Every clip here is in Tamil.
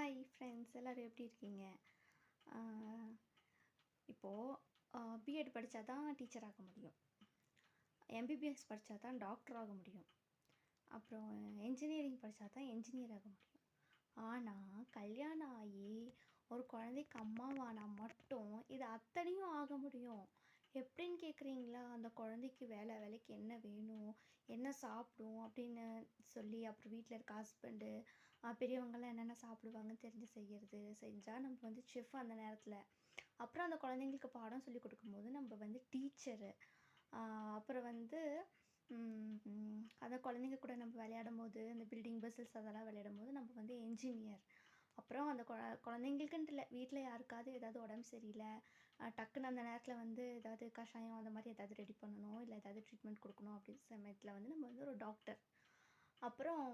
ஹாய் ஃப்ரெண்ட்ஸ், எல்லோரும் எப்படி இருக்கீங்க? இப்போது பிஎட் படித்தா தான் டீச்சர் ஆக முடியும். எம்பிபிஎஸ் படித்தா தான் டாக்டர் ஆக முடியும். அப்புறம் என்ஜினியரிங் படித்தா தான் என்ஜினியர் ஆக முடியும். ஆனால் கல்யாணம் ஆகி ஒரு குழந்தைக்கு அம்மாவானா மட்டும் இது அத்தனையும் ஆக முடியும். எப்படின்னு கேட்குறீங்களா? அந்த குழந்தைக்கு வேலைக்கு என்ன வேணும், என்ன சாப்பிடும் அப்படின்னு சொல்லி, அப்புறம் வீட்டில் இருக்க ஹஸ்பண்டு பெரியவங்கள்லாம் என்னென்ன சாப்பிடுவாங்கன்னு தெரிஞ்சு செஞ்சால் நம்ம வந்து செஃப் அந்த நேரத்தில். அப்புறம் அந்த குழந்தைங்களுக்கு பாடம் சொல்லி கொடுக்கும்போது நம்ம வந்து டீச்சரு. அப்புறம் வந்து அந்த குழந்தைங்க கூட நம்ம விளையாடும்போது, இந்த பில்டிங் பசில்ஸ் அதெல்லாம் விளையாடும்போது நம்ம வந்து என்ஜினியர். அப்புறம் அந்த குழந்தைங்களுக்குன்ட்டு இல்லை, வீட்டில் யாருக்காவது ஏதாவது உடம்பு சரியில்லை, டக்குன்னு அந்த நேரத்தில் வந்து ஏதாவது கஷாயம் அந்த மாதிரி ஏதாவது ரெடி பண்ணணும், இல்லை ஏதாவது ட்ரீட்மெண்ட் கொடுக்கணும் அப்படின்ற சமயத்தில் வந்து நம்ம வந்து ஒரு டாக்டர். அப்புறம்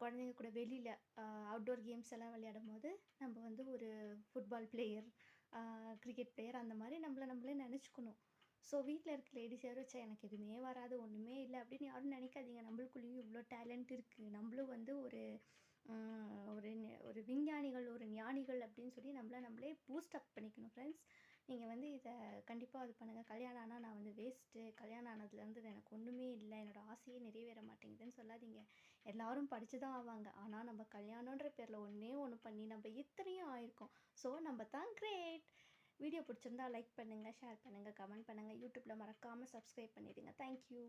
குழந்தைங்க கூட வெளியில் அவுட்டோர் கேம்ஸ் எல்லாம் விளையாடும்போது நம்ம வந்து ஒரு ஃபுட்பால் பிளேயர், கிரிக்கெட் பிளேயர் அந்த மாதிரி நம்மளே நினச்சிக்கணும். ஸோ வீட்டில் இருக்க லேடிஸ் யாரும் வச்சா எனக்கு எதுவுமே வராது, ஒன்றுமே இல்லை அப்படின்னு யாரும் நினைக்காதீங்க. நம்மளுக்குள்ளேயும் இவ்வளோ டேலண்ட் இருக்குது. நம்மளும் வந்து ஒரு ஒரு விஞ்ஞானிகள், ஒரு ஞானிகள் அப்படின்னு சொல்லி நம்மளே பூஸ்ட் அப் பண்ணிக்கணும் ஃப்ரெண்ட்ஸ். நீங்கள் வந்து இதை கண்டிப்பாக இது பண்ணுங்கள். கல்யாணம் ஆனால் நான் வந்து வேஸ்ட்டு, கல்யாணம் ஆனதுலேருந்து எனக்கு ஒன்றுமே இல்லை, என்னோடய ஆசையே நிறைவேற மாட்டேங்குதுன்னு சொல்லாதீங்க. எல்லோரும் படித்து தான் ஆவாங்க. ஆனால் நம்ம கல்யாணன்ற பேரில் ஒன்றே ஒன்று பண்ணி நம்ம இத்தனையும் ஆயிருக்கோம். ஸோ நம்ம தான் கிரேட். வீடியோ பிடிச்சிருந்தா லைக் பண்ணுங்கள், ஷேர் பண்ணுங்கள், கமெண்ட் பண்ணுங்கள். யூடியூப்பில் மறக்காமல் சப்ஸ்கிரைப் பண்ணிடுங்க. தேங்க்யூ.